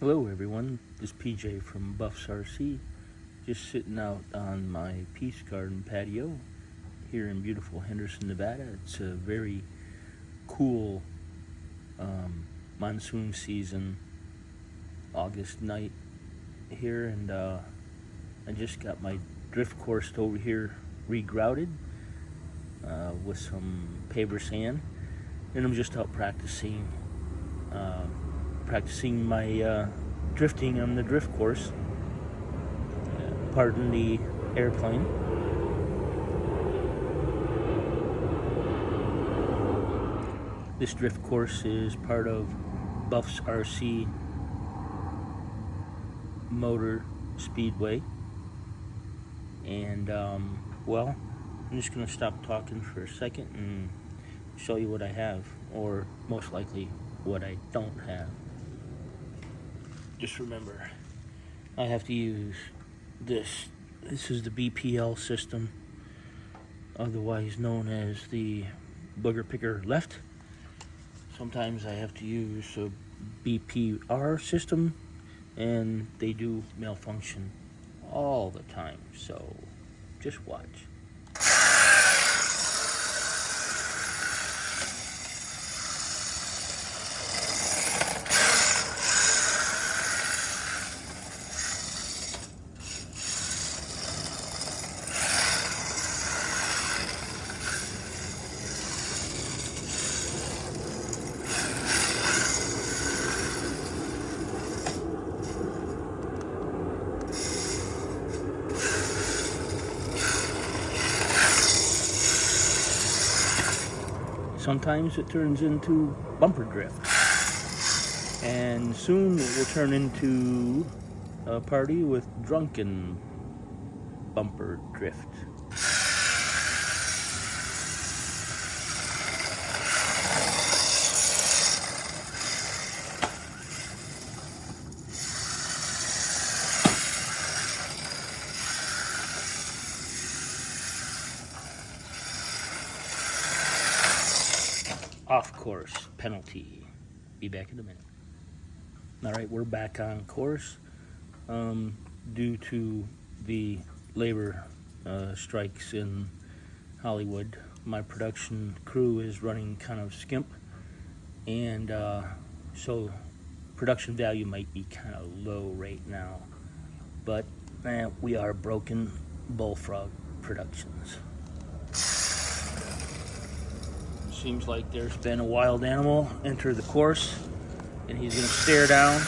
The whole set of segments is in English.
Hello everyone, this is PJ from Buffs RC, just sitting out on my Peace Garden patio here in beautiful Henderson, Nevada. It's a very cool monsoon season August night here, and I just got my drift course over here regrouted with some paver sand, and I'm just out practicing my drifting on the drift course. Pardon the airplane. This drift course is part of Buffs RC Motor Speedway, and well, I'm just gonna stop talking for a second and show you what I have, or most likely what I don't have. Just remember, I have to use this. This is the BPL system, otherwise known as the booger picker left. Sometimes I have to use a BPR system, and they do malfunction all the time, so just watch. Sometimes it turns into bumper drift, and soon it will turn into a party with drunken bumper drift. Off course penalty. Be back in a minute. Alright, we're back on course. Due to the labor strikes in Hollywood, my production crew is running kind of skimp, and so production value might be kind of low right now, but we are Broken Bullfrog Productions. Seems like there's been a wild animal enter the course, and he's gonna stare down.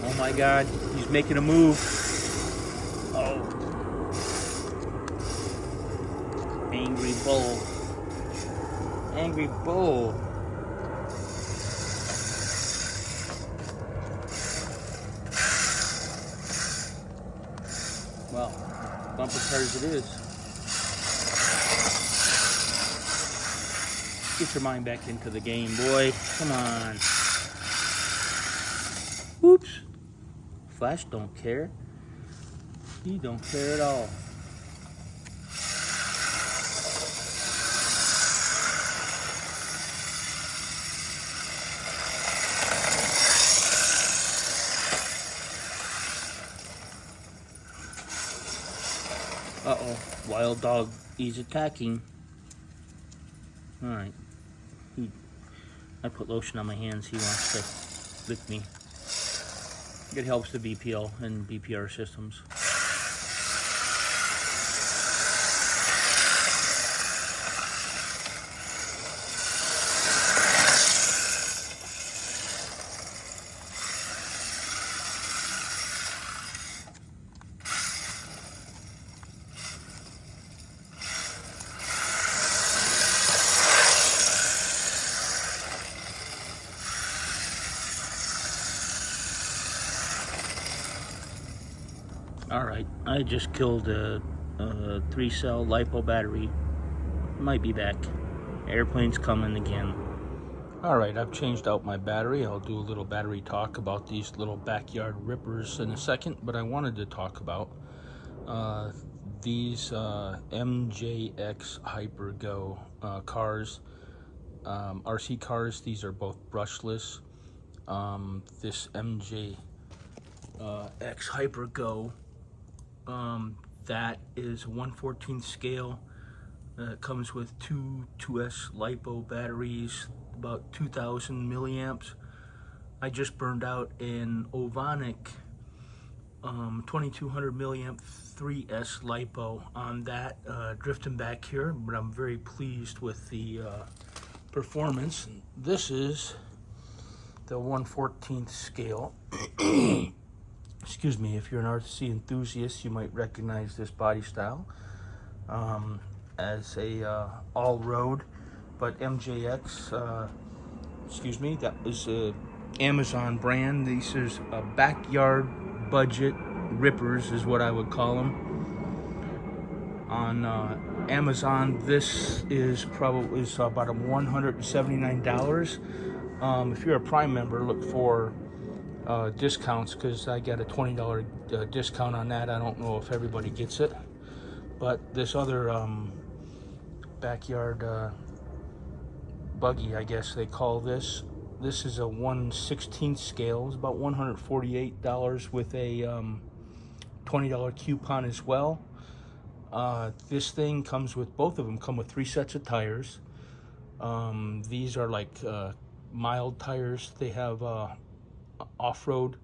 Oh my God, he's making a move. Oh. Angry bull. Angry bull. Well, bumper cars it is. Get your mind back into the game, boy. Come on. Whoops. Flash don't care. He don't care at all. Uh-oh. Wild dog. He's attacking. Alright. I put lotion on my hands. He wants to lick me. It helps the BPL and BPR systems. Alright, I just killed a 3-cell LiPo battery. Might be back. Airplane's coming again. Alright, I've changed out my battery. I'll do a little battery talk about these little backyard rippers in a second, but I wanted to talk about these MJX Hypergo cars. RC cars. These are both brushless. This MJX Hyper Go, that is 1/14 scale. It comes with two 2S LiPo batteries, about 2,000 milliamps. I just burned out an Ovonic 2200 milliamp 3S LiPo on that, drifting back here, but I'm very pleased with the performance. This is the 1/14 scale. Excuse me, if you're an RC enthusiast, you might recognize this body style as a all-road, but MJX, excuse me, that was a Amazon brand. These is a backyard budget rippers is what I would call them. On Amazon, this is probably about $179. If you're a Prime member, look for discounts, because I got a $20 discount on that. I don't know if everybody gets it, but this other backyard buggy, I guess they call this. This is a 1/16 scale. It's about $148 with a $20 coupon as well. This thing comes with, both of them come with 3 sets of tires. These are like mild tires. They have off-road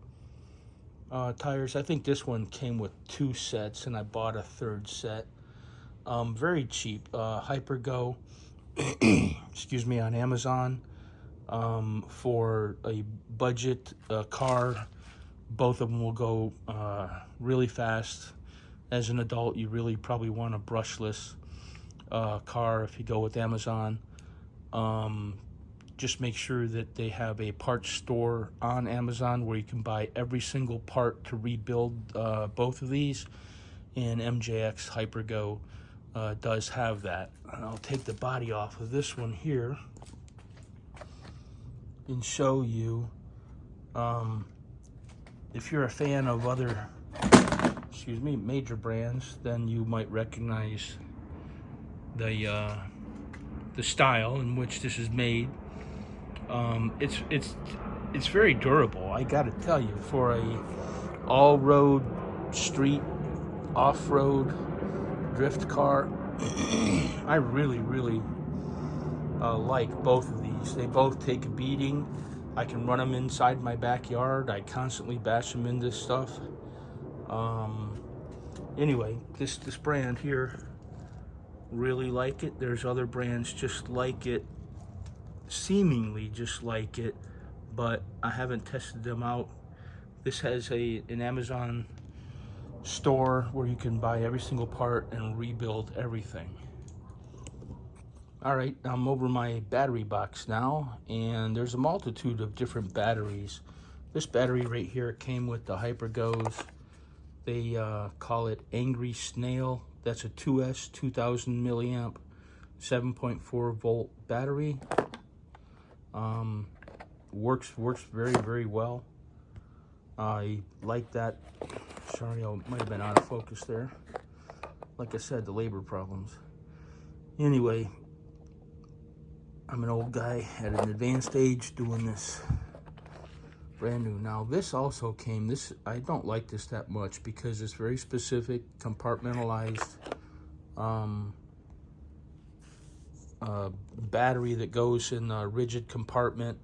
tires. I think this one came with 2 sets, and I bought a 3rd set. Very cheap. Hypergo, excuse me, on Amazon. For a budget car, both of them will go really fast. As an adult, you really probably want a brushless car if you go with Amazon. Just make sure that they have a parts store on Amazon where you can buy every single part to rebuild both of these, and MJX Hypergo does have that. And I'll take the body off of this one here and show you. If you're a fan of other, excuse me, major brands, then you might recognize the style in which this is made. It's very durable. I got to tell you, for a all-road, street, off-road drift car, I really like both of these. They both take a beating. I can run them inside my backyard. I constantly bash them into stuff. Anyway, this brand here, really like it. There's other brands just like it, seemingly just like it, but I haven't tested them out. This has an Amazon store where you can buy every single part and rebuild everything. All right, I'm over my battery box now, and there's a multitude of different batteries. This battery right here came with the Hypergos. They call it Angry Snail. That's a 2S 2000 milliamp 7.4 volt battery. Works very well. I like that. Sorry, I might have been out of focus there. Like I said, the labor problems. Anyway, I'm an old guy at an advanced age doing this brand new. Now this also came, I don't like this that much because it's very specific, compartmentalized battery that goes in a rigid compartment.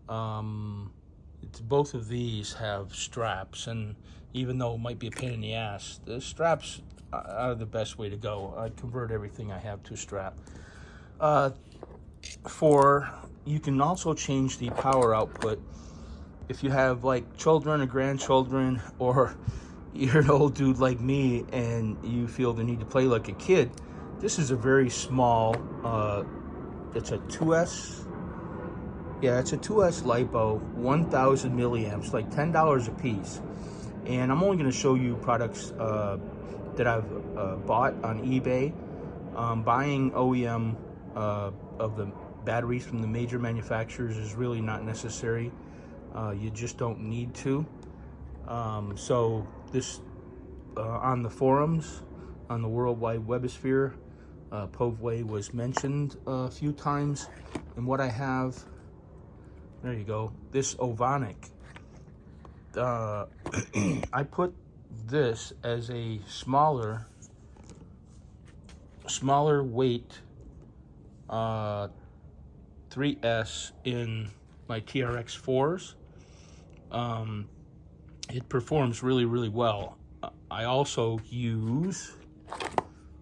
Both of these have straps, and even though it might be a pain in the ass, the straps are the best way to go. I convert everything I have to a strap. You can also change the power output. If you have like children or grandchildren, or you're an old dude like me and you feel the need to play like a kid, this is a very small, it's a 2S, yeah, it's a 2S LiPo, 1000 milliamps, like $10 a piece. And I'm only going to show you products that I've bought on eBay. Buying OEM of the batteries from the major manufacturers is really not necessary. You just don't need to. So this, on the forums, on the World Wide Webosphere, Povway was mentioned a few times. And what I have, there you go, this Ovonic. I put this as a smaller weight 3S in my TRX 4s. It performs really, really well. I also use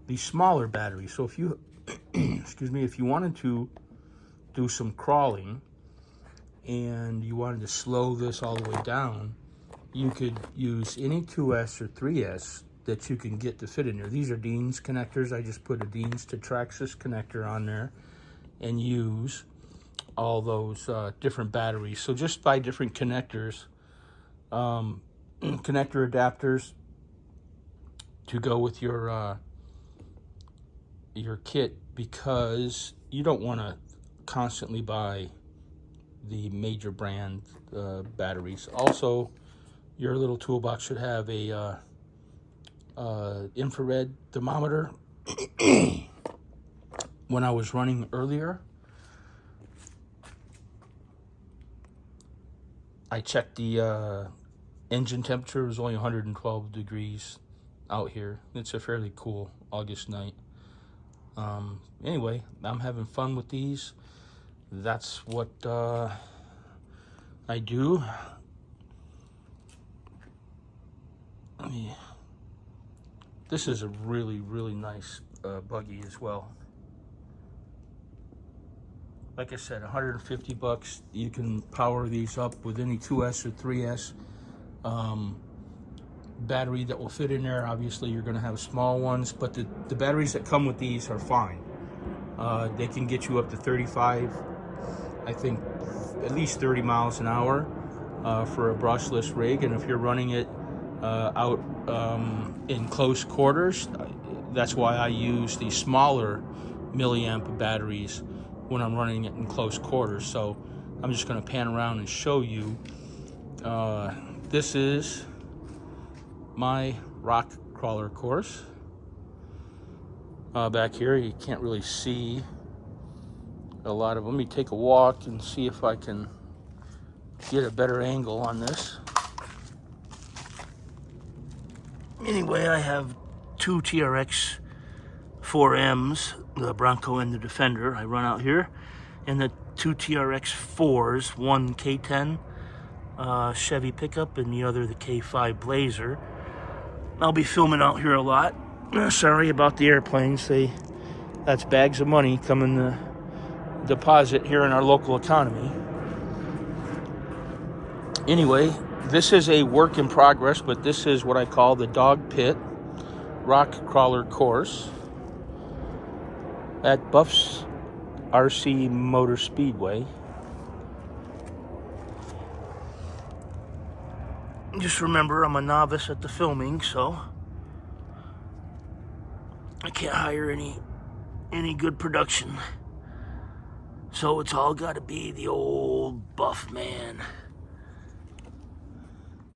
the smaller battery. So if you, excuse me, if you wanted to do some crawling and you wanted to slow this all the way down, you could use any 2S or 3S that you can get to fit in there. These are Dean's connectors. I just put a Dean's to Traxxas connector on there and use all those different batteries. So just buy different connectors, connector adapters to go with your kit, because you don't want to constantly buy the major brand batteries. Also, your little toolbox should have a infrared thermometer. When I was running earlier, I checked the engine temperature. It was only 112 degrees out here. It's a fairly cool August night. Anyway, I'm having fun with these. That's what I do. This is a really, really nice buggy as well. Like I said, 150 bucks. You can power these up with any 2S or 3S battery that will fit in there. Obviously, you're going to have small ones, but the batteries that come with these are fine. They can get you up to 35, I think at least 30 miles an hour for a brushless rig. And if you're running it out in close quarters, that's why I use the smaller milliamp batteries when I'm running it in close quarters. So I'm just going to pan around and show you. This is my rock crawler course. Back here you can't really see a lot of them. Let me take a walk and see if I can get a better angle on this. Anyway, I have two TRX 4Ms, the Bronco and the Defender. I run out here, and the two TRX 4s, one K10 Chevy pickup and the other the K5 Blazer. I'll be filming out here a lot. Sorry about the airplanes. That's bags of money coming to deposit here in our local economy. Anyway, this is a work in progress, but this is what I call the Dog Pit Rock Crawler Course at Buffs RC Motor Speedway. Just remember, I'm a novice at the filming, so I can't hire any good production. So it's all got to be the old buff man.